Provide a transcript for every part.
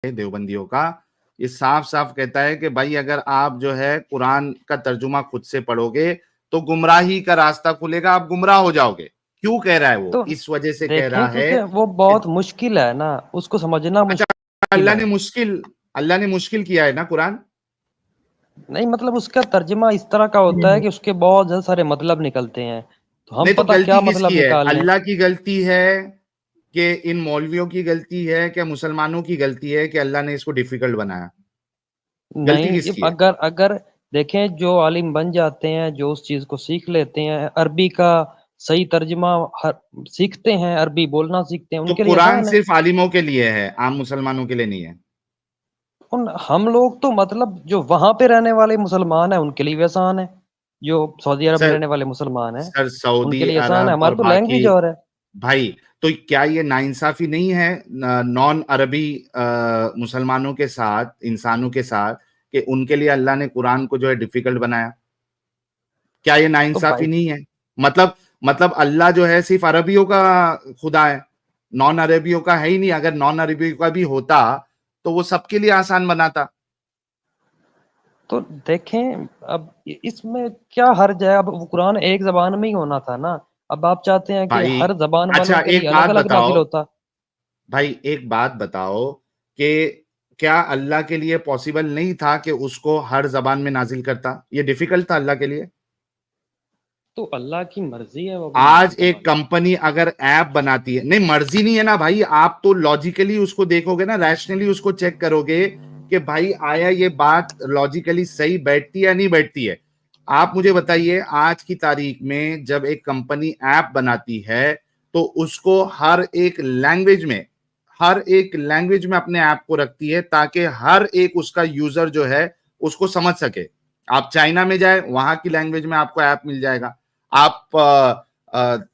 دیوبندیوں کا یہ صاف صاف کہتا ہے کہ بھائی اگر آپ جو ہے قرآن کا ترجمہ خود سے پڑھو گے تو گمراہی کا راستہ کھلے گا، آپ گمراہ ہو جاؤ گے. کیوں کہہ رہا ہے وہ؟ تو اس وجہ سے کہہ دیکھیں رہا ہے کیونکہ وہ کہ بہت مشکل ہے نا، اس کو سمجھنا اچھا مشکل ہے. اللہ نے مشکل کیا ہے نا قرآن. نہیں مطلب اس کا ترجمہ اس طرح کا ہوتا ہے کہ اس کے بہت سارے مطلب نکلتے ہیں، تو ہم نہیں تو پتہ کیا غلطی کس مطلب کی ہے؟ نکال لیں. اللہ کی غلطی ہے کہ ان مولویوں کی غلطی ہے کہ مسلمانوں کی غلطی ہے کہ اللہ نے اس کو ڈیفیکلٹ بنایا؟ غلطی نہیں کس کی ہے؟ اگر دیکھیں جو عالم بن جاتے ہیں، جو اس چیز کو سیکھ لیتے ہیں، عربی کا صحیح ترجمہ سیکھتے ہیں، عربی بولنا سیکھتے ہیں، تو ان کے لیے قرآن آسان ہے. صرف عالموں کے لیے ہے، عام مسلمانوں کے لیے نہیں ہے. ہم لوگ تو مطلب جو وہاں پہ رہنے والے مسلمان ہیں ان کے لیے بھی آسان ہے، جو سعودی عرب میں سر رہنے والے مسلمان ہیں سر ان کے سعودی لیے آسان ہے. عرب اور ہماری تو باقی لینگویج اور ہے. بھائی تو کیا یہ ناانصافی نہیں ہے نان عربی مسلمانوں کے ساتھ، انسانوں کے ساتھ، کہ ان کے لیے اللہ نے قرآن کو جو ہے ڈیفیکلٹ بنایا؟ کیا یہ تو ناانصافی بھائی نہیں ہے؟ مطلب اللہ جو ہے صرف عربیوں کا خدا ہے، نان عربیوں کا ہے ہی نہیں. اگر نان عربیوں کا بھی ہوتا تو وہ سب کے لیے آسان بناتا. تو دیکھیں اب اس میں کیا حرج ہے؟ اب وہ قرآن ایک زبان میں ہی ہونا تھا نا، اب آپ چاہتے ہیں کہ بھائی ہر زبان اچھا والوں کے ایک لیے الگ بات الگ بتاؤ، نازل ہوتا. بھائی ایک بات بتاؤ کہ کیا اللہ کے لیے پاسبل نہیں تھا کہ اس کو ہر زبان میں نازل کرتا؟ یہ ڈیفیکلٹ تھا اللہ کے لیے؟ تو اللہ کی مرضی ہے وہ اپنی آج مرضی کا ایک مالک. کمپنی اگر ایپ بناتی ہے، نہیں مرضی نہیں ہے نا بھائی، آپ تو لاجیکلی اس کو دیکھو گے نا، ریشنلی اس کو چیک کرو گے کہ بھائی آیا یہ بات لاجیکلی صحیح بیٹھتی ہے یا نہیں بیٹھتی ہے. آپ مجھے بتائیے آج کی تاریخ میں جب ایک کمپنی ایپ بناتی ہے تو اس کو ہر ایک لینگویج میں اپنے ایپ کو رکھتی ہے تاکہ ہر ایک اس کا یوزر جو ہے اس کو سمجھ سکے. آپ چائنا میں جائیں وہاں کی لینگویج میں آپ کو ایپ مل جائے گا، آپ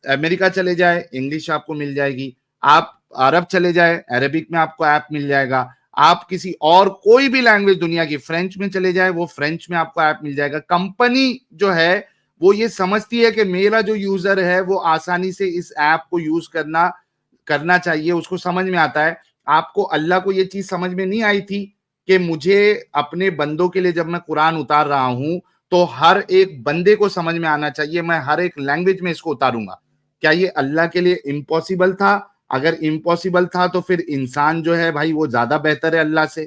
امریکہ چلے جائے انگلش آپ کو مل جائے گی، آپ عرب چلے جائے عربک میں آپ کو ایپ مل جائے گا، آپ کسی اور کوئی بھی لینگویج دنیا کی فرینچ میں چلے جائے وہ فرینچ میں آپ کو ایپ مل جائے گا. کمپنی جو ہے وہ یہ سمجھتی ہے کہ میرا جو یوزر ہے وہ آسانی سے اس ایپ کو یوز کرنا چاہیے، اس کو سمجھ میں آتا ہے. آپ کو اللہ کو یہ چیز سمجھ میں نہیں آئی تھی کہ مجھے اپنے بندوں کے لیے جب میں قرآن اتار رہا ہوں تو ہر ایک بندے کو سمجھ میں آنا چاہیے، میں ہر ایک لینگویج میں اس کو اتاروں گا؟ کیا یہ اللہ کے لیے امپاسبل تھا؟ اگر امپاسبل تھا تو پھر انسان جو ہے بھائی وہ زیادہ بہتر ہے اللہ سے.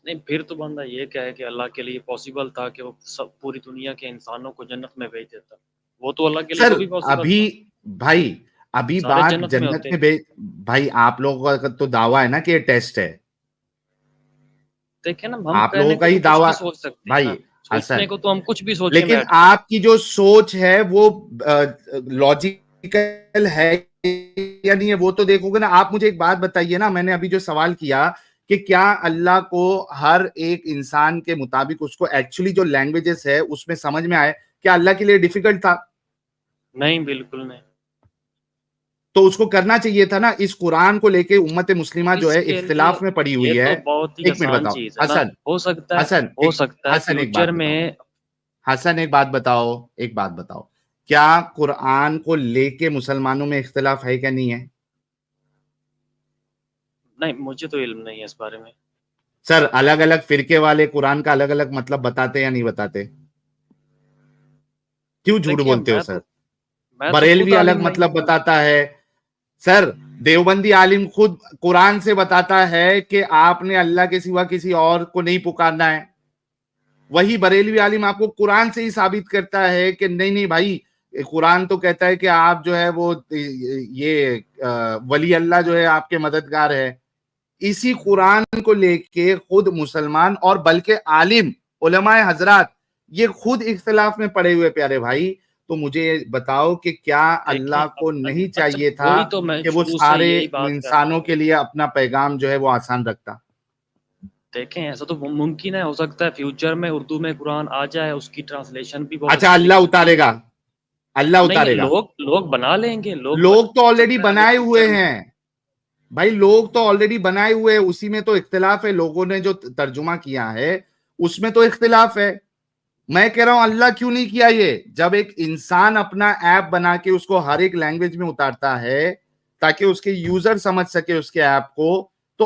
نہیں پھر تو بندہ یہ کہے کہ اللہ کے لیے پاسبل تھا کہ وہ سب پوری دنیا کے انسانوں کو جنت میں بھیج دیتا، وہ تو اللہ کے لیے سر وہ بھی پاسبل ابھی تھا. بھائی ابھی سارے بات جنت میں جنت ہوتے. میں بھائی آپ لوگوں کا تو دعویٰ ہے نا کہ یہ ٹیسٹ ہے. دیکھیں نا ہم آپ کہنے لوگوں کا کو تو ہی کچھ بھی دعویٰ سوچ سکتے ہیں نا، بھائی سوچنے حسن، کو تو ہم کچھ بھی سوچ کے لیکن بیٹھ جائیں. آپ کی جو سوچ ہے وہ لاجیکل ہے یا نہیں ہے وہ تو دیکھو گے نا. آپ مجھے ایک بات بتائیے نا، میں نے ابھی جو سوال کیا کہ کیا اللہ کو ہر ایک انسان کے مطابق اس کو ایکچولی جو لینگویجز ہے اس میں سمجھ میں آئے، کیا اللہ کے لیے ڈیفیکلٹ تھا؟ نہیں بالکل نہیں. تو اس کو کرنا چاہیے تھا نا. اس قرآن کو لے کے امت مسلمہ جو اس ہے کے لیے اختلاف میں پڑی یہ ہوئی تو ہے. بہت ہی ایک منٹ آسان بتاؤ چیز ہے نا. حسن، ہو سکتا ہے حسن ایک بات فیوچر بتاؤ، میں. حسن ایک بات بتاؤ، کیا قرآن کو لے کے مسلمانوں میں اختلاف ہے کیا نہیں ہے؟ نہیں مجھے تو علم نہیں ہے اس بارے میں. سر الگ الگ فرقے والے قرآن کا الگ الگ مطلب بتاتے یا نہیں بتاتے؟ کیوں جھوٹ دیکھیے بولتے ہو سر؟ میں تو خود بریلوی الگ عالم نہیں مطلب ہوں. بتاتا ہے سر، دیوبندی عالم خود قرآن سے بتاتا ہے کہ آپ نے اللہ کے سوا کسی اور کو نہیں پکارنا ہے. وہی بریلوی عالم آپ کو قرآن سے ہی ثابت کرتا ہے کہ نہیں بھائی، قرآن تو کہتا ہے کہ آپ جو ہے وہ یہ ولی اللہ جو ہے آپ کے مددگار ہے. اسی قرآن کو لے کے خود مسلمان اور بلکہ عالم علماء حضرات یہ خود اختلاف میں پڑے ہوئے پیارے بھائی. تو مجھے بتاؤ کہ کیا دیکھیں اللہ کو نہیں اچھا چاہیے تھا وہی تو میں کہ وہ شروع سے سارے یہی بات کر رہا انسانوں ہوں. کے لیے اپنا پیغام جو ہے وہ آسان رکھتا؟ دیکھیں ایسا تو ممکن ہے، ہو سکتا ہے فیوچر میں اردو میں قرآن آ جائے، اس کی ٹرانسلیشن بھی بہت اچھا اچھی اللہ لکھی ہوئی اتارے ہے. گا، اللہ نہیں اتارے گا. لوگ بنا لیں گے، لوگ تو ہو آلریڈی سکتا ہے آگے بنائے ہوئے فیوچر میں. ہیں بھائی، لوگ تو آلریڈی بنائے ہوئے ہیں، اسی میں تو اختلاف ہے. لوگوں نے جو ترجمہ کیا ہے اس میں تو اختلاف ہے. میں کہہ رہا ہوں اللہ کیوں نہیں کیا یہ؟ جب ایک انسان اپنا ایپ بنا کے اس کو ہر ایک لینگویج میں اتارتا ہے تاکہ اس کے یوزر سمجھ سکے اس کے ایپ کو، تو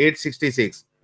866,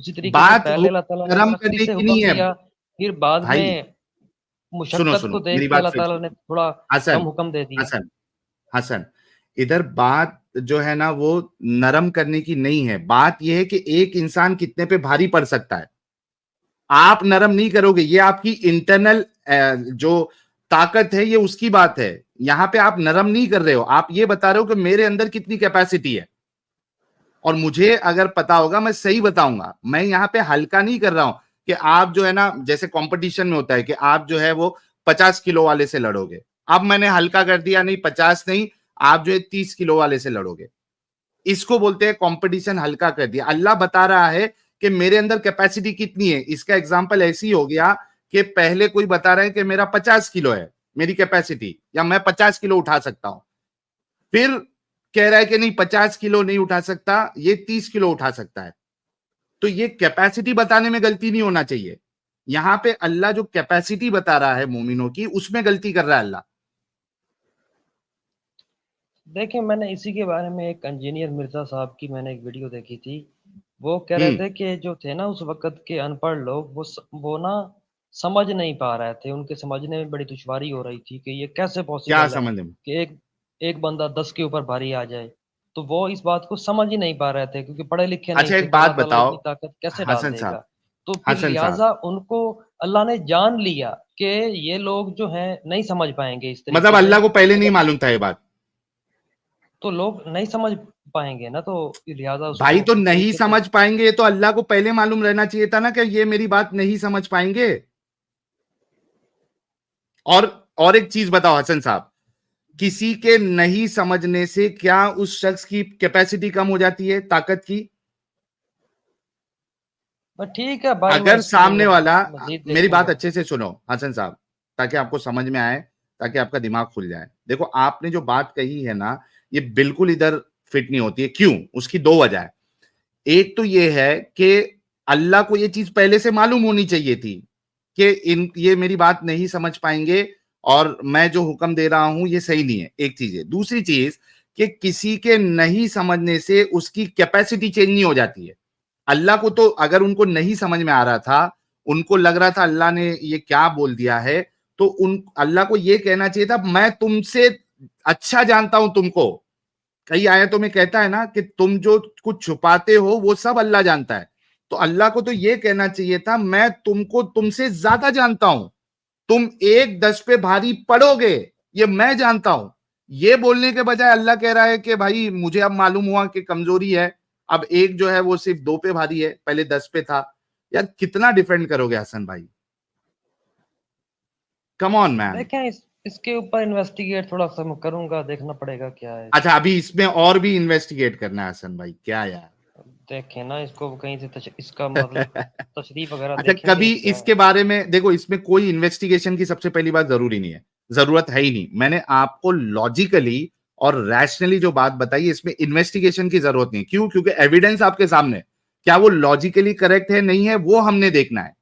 اسی طریقے سے بات پہلے وہ اللہ تعالیٰ نے نرم سختی کرنے سے کی حکم نہیں ہے دیا، پھر بعد بھائی. میں سنو مشقت سنو کو دیکھ میری کے بات اللہ پھر تعالیٰ سنو. نے تھوڑا حسن کم حکم دے دیا. حسن حسن ادھر بات جو ہے نا وہ نرم کرنے کی نہیں ہے. بات یہ ہے کہ ایک انسان کتنے پہ بھاری پڑ سکتا ہے. آپ نرم نہیں کرو گے, یہ آپ کی انٹرنل جو طاقت ہے یہ اس کی بات ہے. یہاں پہ آپ نرم نہیں کر رہے ہو, آپ یہ بتا رہے ہو کہ میرے اندر کتنی کیپیسٹی ہے, اور مجھے اگر پتا ہوگا میں صحیح بتاؤں گا. میں یہاں پہ ہلکا نہیں کر رہا ہوں کہ آپ جو ہے نا جیسے کمپٹیشن میں ہوتا ہے کہ آپ جو ہے وہ 50 کلو والے سے لڑو گے. اب میں نے ہلکا کر دیا, نہیں 50 نہیں, آپ جو ہے 30 کلو والے سے لڑو گے. اس کو بولتے ہیں کمپٹیشن ہلکا کر دیا. اللہ بتا رہا ہے کہ میرے اندر کیپیسٹی کتنی ہے. اس کا ایگزامپل ایسی ہو گیا کہ پہلے کوئی بتا رہا ہے کہ میرا 50 کلو ہے میری کیپیسٹی, یا میں 50 کلو اٹھا سکتا ہوں. پھر کہہ رہا ہے کہ نہیں 50 کلو نہیں اٹھا سکتا, یہ 30 کلو اٹھا سکتا ہے. تو یہ کیپیسٹی بتانے میں غلطی نہیں ہونا چاہیے. یہاں پہ اللہ جو کیپیسٹی بتا رہا ہے مومنوں کی, اس میں غلطی کر رہا ہے اللہ. دیکھیں میں نے اسی کے بارے میں ایک انجینئر مرزا صاحب کی میں نے ایک ویڈیو دیکھی تھی. وہ کہہ رہے تھے کہ جو تھے نا اس وقت کے ان پڑھ لوگ, وہ نا سمجھ نہیں پا رہے تھے, ان کے سمجھنے میں بڑی دشواری ہو رہی تھی کہ یہ کیسے کیا پاسبل ہے سمجھ میں؟ کہ ایک بندہ 10 کے اوپر بھاری آ جائے. تو وہ اس بات کو سمجھ ہی نہیں پا رہے تھے کیونکہ پڑھے لکھے نہیں اچھا تھے ایک کہ بات اللہ تعالیٰ بتاؤ اتنی طاقت کیسے ڈال حسن دے صاحب, گا. تو پھر حسن صاحب لہٰذا ان کو اللہ نے جان لیا کہ یہ لوگ جو ہیں نہیں سمجھ پائیں گے اس مطلب طریقے سے. اللہ کو پہلے نہیں اگر معلوم تھا یہ بات. تو لوگ نہیں سمجھ پائیں گے نا, تو لہٰذا اس بھائی کو تو اس نہیں طریقے سے. سمجھ پائیں گے تو اللہ کو پہلے معلوم رہنا چاہیے تھا نا کہ یہ میری بات نہیں سمجھ پائیں گے. اور ایک چیز بتاؤ حسن صاحب, کسی کے نہیں سمجھنے سے کیا اس شخص کی کیپیسٹی کم ہو جاتی ہے طاقت کی؟ ٹھیک ہے بھائی, میں اگر اس کو سامنے والا, مزید میری دیکھوں بات گا. اچھے سے سنو حسن صاحب تاکہ آپ کو سمجھ میں آئے, تاکہ آپ کا دماغ کھل جائے. دیکھو آپ نے جو بات کہی ہے نا یہ بالکل ادھر فٹ نہیں ہوتی ہے. کیوں؟ اس کی دو وجہ ہے. ایک تو یہ ہے کہ اللہ کو یہ چیز پہلے سے معلوم ہونی چاہیے تھی کہ یہ میری بات نہیں سمجھ پائیں گے, اور میں جو حکم دے رہا ہوں یہ صحیح نہیں ہے. ایک چیز ہے. دوسری چیز کہ کسی کے نہیں سمجھنے سے اس کی کیپیسٹی چینج نہیں ہو جاتی ہے. اللہ کو تو اگر ان کو نہیں سمجھ میں آ رہا تھا, ان کو لگ رہا تھا اللہ نے یہ کیا بول دیا ہے, تو اللہ کو یہ کہنا چاہیے تھا میں تم سے اچھا جانتا ہوں تم کو. کئی آیتوں میں کہتا ہے نا کہ تم جو کچھ چھپاتے ہو وہ سب اللہ جانتا ہے. تو اللہ کو تو یہ کہنا چاہیے تھا میں تم کو تم سے زیادہ جانتا ہوں, تم 1-10 پہ بھاری پڑو گے یہ میں جانتا ہوں. یہ بولنے کے بجائے اللہ کہہ رہا ہے کہ بھائی مجھے اب معلوم ہوا کہ کمزوری ہے, اب ایک جو ہے وہ صرف 2 پہ بھاری ہے, پہلے 10 پہ تھا. یار کتنا ڈیفینڈ کرو گے حسن بھائی؟ کم آن مین. دیکھیں اس کے اوپر انویسٹیگیٹ تھوڑا سا میں کروں گا, دیکھنا پڑے گا کیا ہے. اچھا ابھی اس میں اور بھی انویسٹیگیٹ کرنا ہے حسن بھائی, کیا یار؟ دیکھیں نا اس کو کہیں سے اس کا مطلب تشریح وغیرہ اچھا دیکھیں گے کبھی کیا اس ہے. کے بارے میں دیکھو, اس میں کوئی انویسٹیگیشن کی سب سے پہلی بات ضروری نہیں ہے, ضرورت ہے ہی نہیں. میں نے آپ کو لاجیکلی اور ریشنلی جو بات بتائی اس میں انویسٹیگیشن کی ضرورت نہیں. کیوں؟ کیونکہ ایویڈنس آپ کے سامنے, کیا وہ لاجیکلی کریکٹ ہے نہیں ہے وہ ہم نے دیکھنا ہے.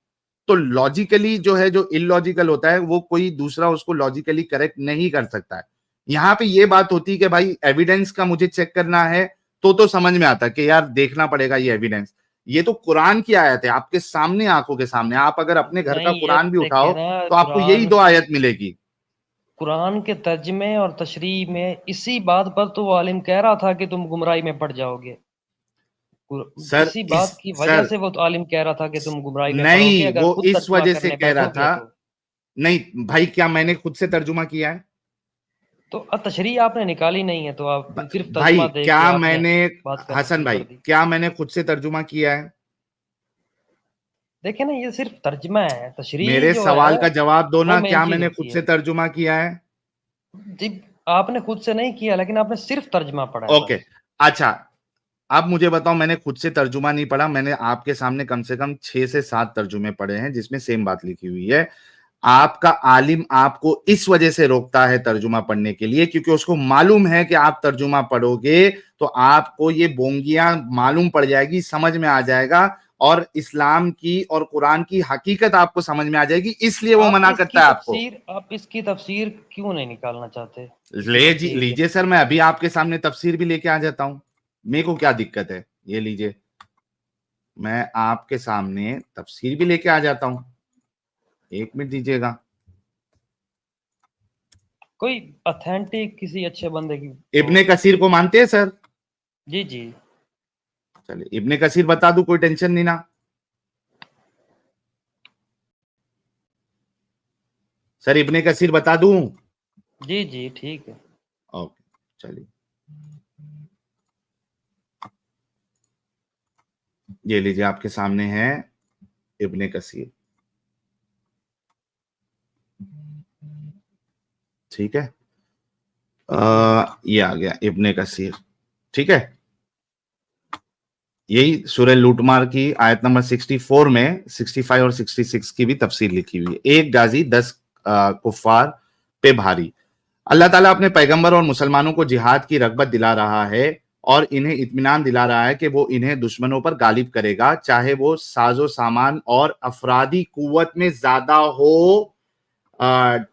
تو لاجیکلی جو ہے جو ان لاجیکل ہوتا ہے وہ کوئی دوسرا اس کو لاجیکلی کریکٹ نہیں کر سکتا ہے. یہاں پہ یہ بات ہوتی ہے کہ بھائی ایویڈنس کا مجھے چیک کرنا ہے تو سمجھ میں آتا کہ یار دیکھنا پڑے گا یہ ایویڈنس. یہ تو قرآن کی آیت ہے آپ کے سامنے, آنکھوں کے سامنے. آپ اگر اپنے گھر کا نہیں یہ قرآن بھی دیکھیں اٹھاؤ نا, تو آپ کو یہی 2 آیت ملے گی. قرآن کے ترجمے اور تشریح میں اسی بات پر تو وہ عالم کہہ رہا تھا کہ تم گمراہی میں پڑ جاؤ گے. سر اسی بات کی وجہ سر سے وہ تو عالم کہہ رہا تھا کہ تم گمراہی میں پڑو گے نہیں, اگر وہ خود اس ترجمہ وجہ سے کرنے کہہ رہا بیٹھو گے تھا. تو. نہیں بھائی, کیا میں نے خود سے ترجمہ کیا ہے؟ تو تشریح آپ نے نکالی نہیں ہے, تو آپ صرف بھائی ترجمہ دیکھ کے کیا آپ میں نے نے, بات کرنا حسن شروع بھائی کر دی. کیا میں نے خود سے ترجمہ کیا ہے؟ دیکھیں نا یہ صرف ترجمہ ہے, تشریح میرے جو سوال ہے کا جواب دو وہ نا, مین کیا میں چیز نے ہوتی خود ہے. سے ترجمہ کیا ہے؟ جی آپ نے خود سے نہیں کیا, لیکن آپ نے صرف ترجمہ پڑھا ہے اوکے بس. اچھا اب مجھے بتاؤ, میں نے خود سے ترجمہ نہیں پڑھا, میں نے آپ کے سامنے کم سے کم 6 سے 7 ترجمے پڑھے ہیں جس میں سیم بات لکھی ہوئی ہے. آپ کا عالم آپ کو اس وجہ سے روکتا ہے ترجمہ پڑھنے کے لیے کیونکہ اس کو معلوم ہے کہ آپ ترجمہ پڑھو گے تو آپ کو یہ بونگیاں معلوم پڑ جائے گی, سمجھ میں آ جائے گا, اور اسلام کی اور قرآن کی حقیقت آپ کو سمجھ میں آ جائے گی, اس لیے وہ منع کرتا ہے آپ کو. آپ اس کی تفسیر کیوں نہیں نکالنا چاہتے؟ لیجیے سر, میں ابھی آپ کے سامنے تفسیر بھی لے کے آ جاتا ہوں, میرے کو کیا دقت ہے, یہ لیجیے. میں آپ کے سامنے تفسیر بھی لے کے آ جاتا ہوں, 1 منٹ دیجیے گا. کوئی اتھینٹک کسی اچھے بندے کی ابن کثیر کو مانتے ہیں سر؟ جی جی چلیے ابن کثیر بتا دوں, کوئی ٹینشن نہیں نا سر, ابن کثیر بتا دوں؟ جی جی ٹھیک ہے. اوکے چلیے, یہ لیجیے آپ کے سامنے ہے ابن کثیر. ٹھیک ہے, یہ آ گیا ابن کثیر. ٹھیک ہے, یہی سورہ لوٹ مار کی آیت نمبر 64 میں 65 اور 66 کی بھی تفسیر لکھی ہوئی ہے. ایک غازی 10 کفار پہ بھاری. اللہ تعالیٰ اپنے پیغمبر اور مسلمانوں کو جہاد کی رغبت دلا رہا ہے اور انہیں اطمینان دلا رہا ہے کہ وہ انہیں دشمنوں پر غالب کرے گا, چاہے وہ ساز و سامان اور افرادی قوت میں زیادہ ہو,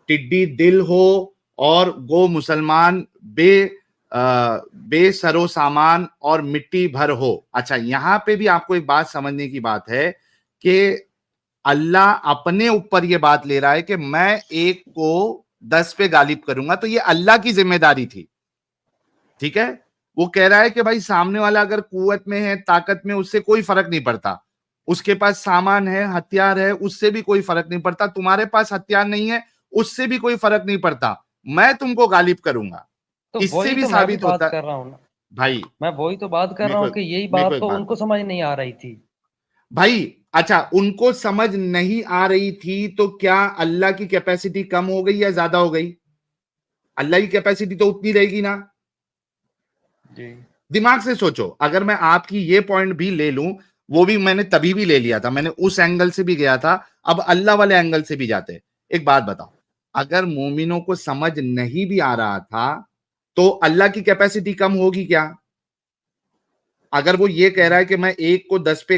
ٹڈی دل ہو, اور گو مسلمان بے سر و سامان اور مٹی بھر ہو. اچھا, یہاں پہ بھی آپ کو ایک بات سمجھنے کی بات ہے کہ اللہ اپنے اوپر یہ بات لے رہا ہے کہ میں ایک کو 10 پہ غالب کروں گا, تو یہ اللہ کی ذمہ داری تھی. ٹھیک ہے, وہ کہہ رہا ہے کہ بھائی سامنے والا اگر قوت میں ہے, طاقت میں, اس سے کوئی فرق نہیں پڑتا, اس کے پاس سامان ہے, ہتھیار ہے, اس سے بھی کوئی فرق نہیں پڑتا. تمہارے پاس ہتھیار نہیں ہے, اس سے بھی کوئی فرق نہیں پڑتا, میں تم کو غالب کروں گا. تو اس سے وہی بھی تو میں بھی ثابت بات ہوتا کر رہا ہوں نا, بھائی, میں وہی تو بات کر رہا ہوں کہ یہی میرے کو بات ایک تو بات ان کو سمجھ نہیں آ رہی تھی. بھائی, اچھا ان کو سمجھ نہیں آ رہی تھی تو کیا اللہ کی کیپیسٹی کم ہو گئی یا زیادہ ہو گئی؟ اللہ کی کیپیسٹی تو اتنی رہے گی نا. جی دماغ سے سوچو, اگر میں آپ کی یہ پوائنٹ بھی لے لوں, وہ بھی میں نے تبھی بھی لے لیا تھا, میں نے اس اینگل سے بھی گیا تھا, اب اللہ والے اینگل سے بھی جاتے. ایک بات بتاؤ, اگر مومنوں کو سمجھ نہیں بھی آ رہا تھا تو اللہ کی کیپیسٹی کم ہوگی کیا؟ اگر وہ یہ کہہ رہا ہے کہ میں ایک کو 10 پہ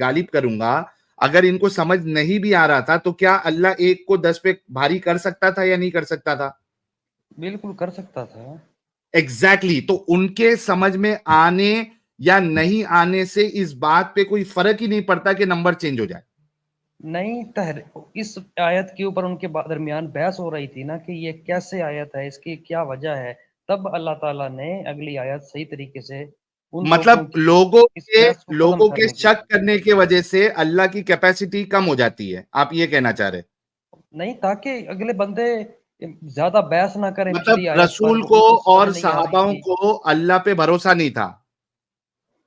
غالب کروں گا, اگر ان کو سمجھ نہیں بھی آ رہا تھا تو کیا اللہ ایک کو 10 پہ بھاری کر سکتا تھا یا نہیں کر سکتا تھا؟ بالکل کر سکتا تھا. ایگزیکٹلی. تو ان کے سمجھ میں آنے یا نہیں آنے سے اس بات پہ کوئی فرق ہی نہیں پڑتا کہ نمبر چینج ہو جائے. نہیں, اس آیت کے اوپر ان کے درمیان بحث ہو رہی تھی نا کہ یہ کیسے آیت ہے, اس کی کیا وجہ ہے. تب اللہ تعالیٰ نے اگلی آیت صحیح طریقے سے ان مطلب لوگوں کی اس بحث کو ختم لوگوں کے کرنے کے شک کرنے کی وجہ سے اللہ کی کیپیسٹی کم ہو جاتی ہے, آپ یہ کہنا چاہ رہے؟ نہیں, تاکہ اگلے بندے زیادہ بحث نہ کریں پچھلی مطلب آیت پر, رسول کو ان کو سمجھ اور نہیں آ رہی صحاباؤں تھی. کو اللہ پہ بھروسہ نہیں تھا.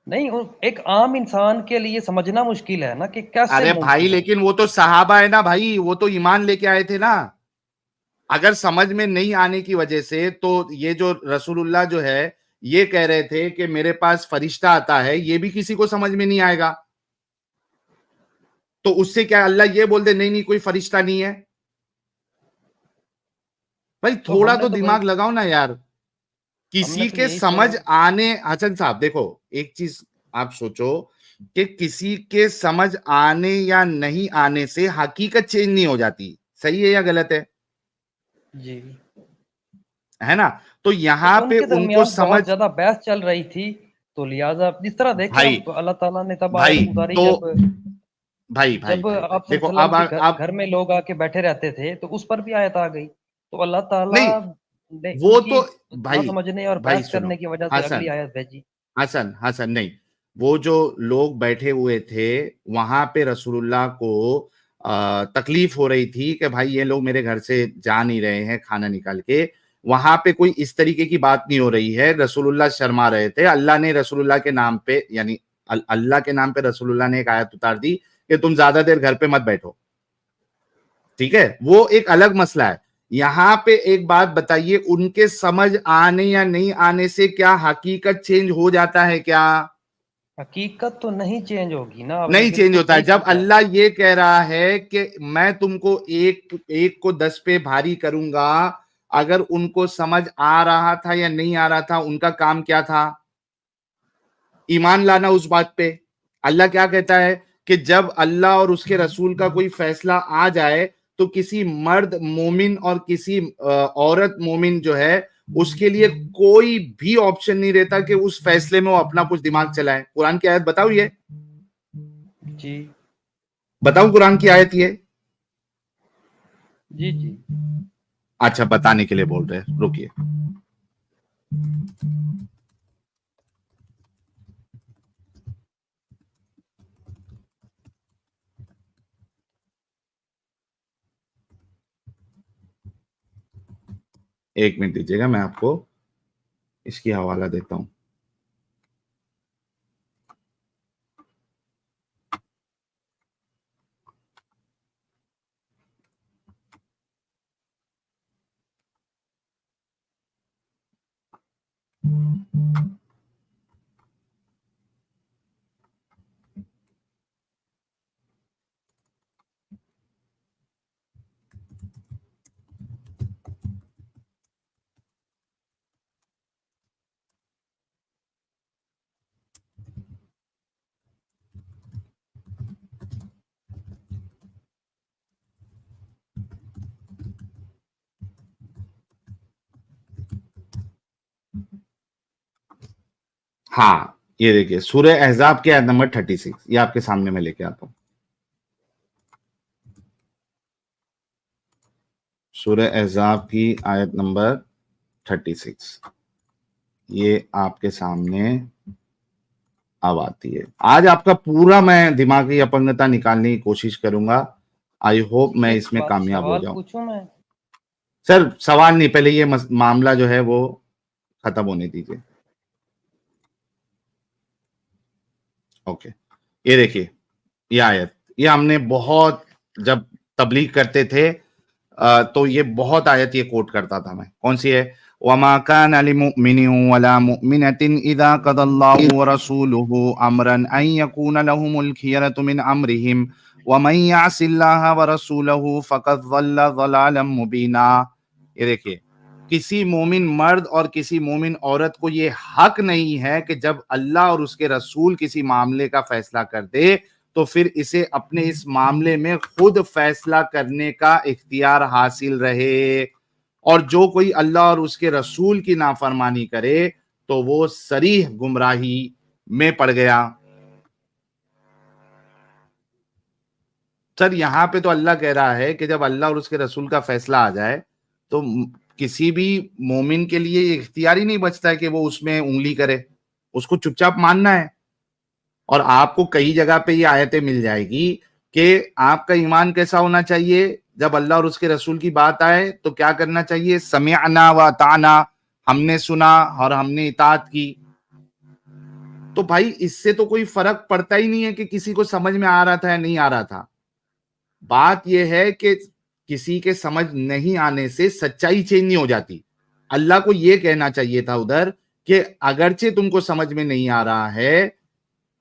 نہیں, ایک عام انسان کے لیے سمجھنا مشکل ہے نا کہ کیسے ارے بھائی, ممکن ہے. لیکن وہ تو صحابہ ہے نا بھائی, وہ تو ایمان لے کے آئے تھے نا. اگر سمجھ میں نہیں آنے کی وجہ سے, تو یہ جو رسول اللہ جو ہے یہ کہہ رہے تھے کہ میرے پاس فرشتہ آتا ہے, یہ بھی کسی کو سمجھ میں نہیں آئے گا. تو اس سے کیا اللہ یہ بول دے نہیں نہیں کوئی فرشتہ نہیں ہے؟ بھائی تھوڑا ہم نے تو وہی دماغ لگاؤ نا یار. ہم نے کسی تو کے یہی سمجھ آنے, حسن صاحب دیکھو ایک چیز آپ سوچو کہ کسی کے سمجھ آنے یا نہیں آنے سے حقیقت چینج نہیں ہو جاتی. صحیح ہے یا غلط ہے؟ جی, ہے نا. تو یہاں ان پہ کے ان کو درمیان بہت سمجھ, زیادہ بحث چل رہی تھی, تو لہٰذا جس طرح دیکھیں بھائی اب اللہ تعالیٰ نے تب آیت بھائی اتاری تو جب بھائی بھائی جب بھائی بھائی آپ صلی دیکھو اللہ علیہ اب وسلم کے آپ گھر میں لوگ آ کے بیٹھے رہتے تھے, تو اس پر بھی آیت آ گئی. تو اللہ تعالیٰ نہیں, نے ان وہ کی تو نہ بھائی سمجھنے اور بھائی بحث سنو, کرنے کی وجہ سے حسن اگلی آیت بھیجی. حسن نہیں, وہ جو لوگ بیٹھے ہوئے تھے وہاں پہ رسول اللہ کو تکلیف ہو رہی تھی کہ بھائی یہ لوگ میرے گھر سے جا نہیں رہے ہیں کھانا نکال کے, وہاں پہ کوئی اس طریقے کی بات نہیں ہو رہی ہے. رسول اللہ شرما رہے تھے, اللہ نے رسول اللہ کے نام پہ, یعنی اللہ کے نام پہ رسول اللہ نے ایک آیت اتار دی کہ تم زیادہ دیر گھر پہ مت بیٹھو. ٹھیک ہے, وہ ایک الگ مسئلہ ہے. یہاں پہ ایک بات بتائیے, ان کے سمجھ آنے یا نہیں آنے سے کیا حقیقت چینج ہو جاتا ہے کیا؟ حقیقت تو نہیں چینج ہوگی نا, آپ نے نہیں چینج بالکل ہوتا ہے. صحیح جب سمجھا. اللہ یہ کہہ رہا ہے کہ میں تم کو ایک کو 10 پہ بھاری کروں گا, اگر ان کو سمجھ آ رہا تھا یا نہیں آ رہا تھا, ان کا کام کیا تھا؟ ایمان لانا اس بات پہ. اللہ کیا کہتا ہے کہ جب اللہ اور اس کے رسول کا کوئی فیصلہ آ جائے تو کسی مرد مومن اور کسی عورت مومن جو ہے اس کے لیے کوئی بھی آپشن نہیں رہتا کہ اس فیصلے میں وہ اپنا کچھ دماغ چلائے. قرآن کی آیت بتاؤ یہ, جی بتاؤں قرآن کی آیت یہ؟ جی جی اچھا بتانے کے لیے بول رہے ہیں، رکیے. ایک منٹ دیجیے گا، میں آپ کو اس کی حوالہ دیتا ہوں. ہاں یہ دیکھیے سورہ احزاب کی آیت نمبر 36، یہ آپ کے سامنے میں لے کے آتا ہوں. سورہ احزاب کی آیت نمبر 36 یہ آپ کے سامنے اب آتی ہے. آج آپ کا پورا میں دماغی اپنگتا نکالنے کی کوشش کروں گا. آئی ہوپ میں اس میں کامیاب ہو سوال جاؤں. پوچھوں میں؟ سر سوال نہیں، پہلے یہ معاملہ جو ہے وہ ختم ہونے دیجیے. اوکے یہ دیکھیے یہ آیت، یہ ہم نے بہت جب تبلیغ کرتے تھے تو یہ بہت آیت یہ کوٹ کرتا تھا میں. کون سی ہے؟ وَمَا كَانَ لِمُؤْمِنٍ وَلَا مُؤْمِنَةٍ إِذَا قَضَى اللَّهُ وَرَسُولُهُ أَمْرًا أَن يَكُونَ لَهُمُ الْخِيَرَةُ مِنْ أَمْرِهِمْ وَمَن يَعْصِ اللَّهَ وَرَسُولَهُ فَقَدْ ضَلَّ ضَلَالًا مُبِينًا. یہ دیکھیے کسی مومن مرد اور کسی مومن عورت کو یہ حق نہیں ہے کہ جب اللہ اور اس کے رسول کسی معاملے کا فیصلہ کر دے تو پھر اسے اپنے اس معاملے میں خود فیصلہ کرنے کا اختیار حاصل رہے. اور جو کوئی اللہ اور اس کے رسول کی نافرمانی کرے تو وہ صریح گمراہی میں پڑ گیا. سر یہاں پہ تو اللہ کہہ رہا ہے کہ جب اللہ اور اس کے رسول کا فیصلہ آ جائے تو کسی بھی مومن کے لیے یہ اختیار ہی نہیں بچتا ہے کہ وہ اس میں انگلی کرے، اس کو چپ چاپ ماننا ہے. اور آپ کو کئی جگہ پہ یہ آیتیں مل جائے گی کہ آپ کا ایمان کیسا ہونا چاہیے جب اللہ اور اس کے رسول کی بات آئے تو کیا کرنا چاہیے؟ سمعنا و اطعنا، ہم نے سنا اور ہم نے اطاعت کی. تو بھائی اس سے تو کوئی فرق پڑتا ہی نہیں ہے کہ کسی کو سمجھ میں آ رہا تھا یا نہیں آ رہا تھا. بات یہ ہے کہ کسی کے سمجھ نہیں آنے سے سچائی چینج نہیں ہو جاتی. اللہ کو یہ کہنا چاہیے تھا ادھر کہ اگرچہ تم کو سمجھ میں نہیں آ رہا ہے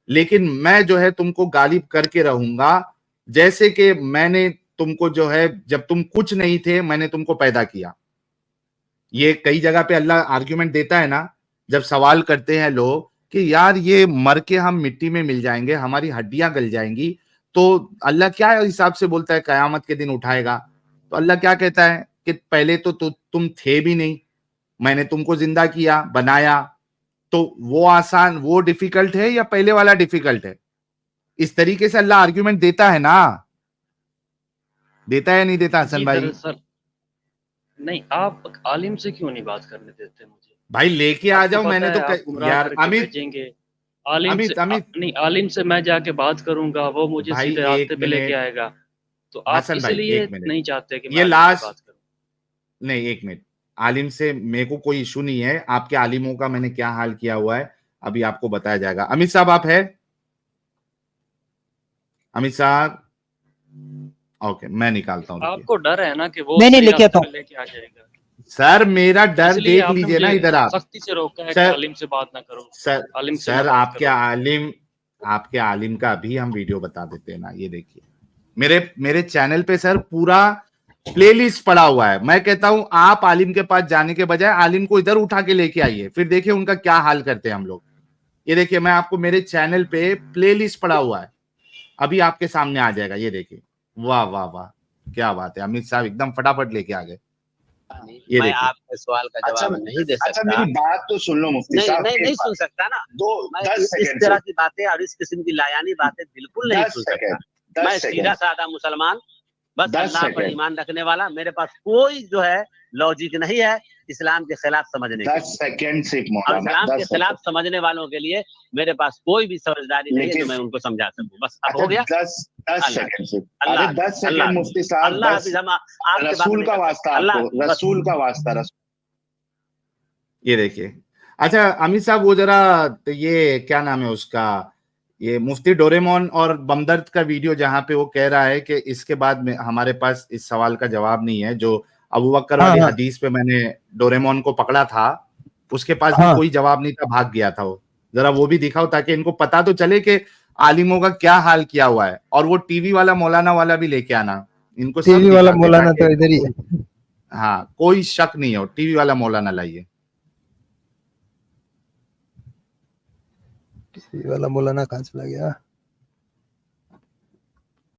لیکن میں جو ہے تم کو غالب کر کے رہوں گا، جیسے کہ میں نے تم کو جو ہے جب تم کچھ نہیں تھے میں نے تم کو پیدا کیا. یہ کئی جگہ پہ اللہ آرگیومنٹ دیتا ہے نا، جب سوال کرتے ہیں لوگ کہ یار یہ مر کے ہم مٹی میں مل جائیں گے، ہماری ہڈیاں گل جائیں گی، تو اللہ کیا حساب سے بولتا ہے قیامت کے دن اٹھائے گا؟ تو اللہ کیا کہتا ہے کہ پہلے تو تم تھے بھی نہیں، میں نے تم کو زندہ کیا بنایا. تو وہ آسان، وہ ڈیفیکلٹ ہے یا پہلے والا ڈیفیکلٹ ہے؟ اس طریقے سے اللہ آرگیومنٹ دیتا ہے نا، دیتا ہے نہیں دیتا حسن جی بھائی؟ دراصل نہیں، آپ عالم سے کیوں نہیں بات کرنے دیتے مجھے؟ بھائی لے کے آ آپ کو جاؤ، میں پتا نے تو ہے آپ گمراہ یار کر کے امت بھیجیں گے. عالم سے امت نہیں، عالم سے میں جا کے بات کروں گا، وہ مجھے بھائی سیدھے ایک راستے پہ لے کے منٹ آئے گا. تو آپ حسن اس بھائی لیے ایک منٹ، نہیں چاہتے کہ میں یہ عالم سے لاسٹ بات کروں. نہیں ایک منٹ. عالم سے میرے کو کوئی ایشو نہیں ہے، آپ کے عالموں کا میں نے کیا حال کیا ہوا ہے ابھی آپ کو بتایا جائے گا. امت صاحب آپ ہے؟ امت صاحب اوکے میں نکالتا ہوں، رکیے. آپ کو ڈر ہے نا کہ وہ میں نہیں صحیح لے کے راستے آتا پہ ہوں. لے کے آ جائے گا، سر میرا ڈر اس لیے دیکھ آپ نے لیجئے نا مجھے ادھر. آپ سختی سے روکا ہے کہ سر عالم سے بات نہ کرو، سر عالم سے نہ سر بات آپ کے کرو. عالم، آپ کے عالم کا بھی ہم ویڈیو بتا دیتے ہیں نا. یہ دیکھیے میرے چینل پہ سر پورا پلے لسٹ پڑا ہوا ہے. میں کہتا ہوں آپ عالم کے پاس جانے کے بجائے عالم کو ادھر اٹھا کے لے کے آئیے، پھر دیکھیں ان کا کیا حال کرتے ہیں ہم لوگ. یہ دیکھیے میں آپ کو میرے چینل پہ پلے لسٹ پڑا ہوا ہے، ابھی آپ کے سامنے آ جائے گا. یہ دیکھیے واہ واہ واہ کیا بات ہے، امت صاحب ایک دم فٹافٹ لے کے آ گئے. یہ میں دیکھیے آپ کے سوال کا جواب نہیں دے اچھا سکتا. میری بات تو سن لو مفتی نہیں صاحب. نہیں نہیں سن سکتا نا. میں 10 اس سیکنڈ طرح کی باتیں اور اس قسم کی لایانی باتیں بالکل نہیں 10 سن سکتا. سیکنڈ میں 10 سیدھا سیکنڈ سادہ مسلمان, بس 10 اللہ پر سیکنڈ ایمان رکھنے والا. میرے پاس کوئی جو ہے لاجک نہیں ہے اسلام کے خلاف سمجھنے کے 10 لیے, سیکنڈ صرف اور مولانا اسلام کے 10 خلاف سیکنڈ. سمجھنے والوں کے لیے میرے پاس کوئی بھی سمجھداری نہیں ہے جو لیکن میں ان کو سمجھا سکوں. بس اب اچھا ہو گیا. 10 اللہ سیکنڈ صرف. اللہ ارے 10 اللہ سیکنڈ مفتی صاحب, اللہ 10 حافظ. ہم آپ سے بات رسول نہیں کا کر واسطہ سکتے. آپ اللہ کو, بس. رسول کا واسطہ. یہ دیکھیے. اچھا امیر صاحب وہ ذرا یہ کیا نام ہے اس کا, یہ مفتی ڈوریمون اور بمدرد کا ویڈیو جہاں پہ وہ کہہ رہا ہے کہ اس کے بعد میں ہمارے پاس اس سوال کا جواب نہیں ہے, جو ابوبکر والی حدیث پہ میں نے ڈوریمون کو پکڑا تھا, اس کے پاس بھی کوئی جواب نہیں تھا, بھاگ گیا تھا. وہ ذرا وہ بھی دکھاؤ تاکہ ان کو پتا تو چلے کہ عالموں کا کیا حال کیا ہوا ہے. اور وہ ٹی وی والا مولانا والا بھی لے کے آنا, ان کو سب دکھا دے تاکہ ہاں کوئی شک نہیں ہو. ٹی وی والا مولانا لائیے. ٹی وی والا مولانا کہاں چلا گیا؟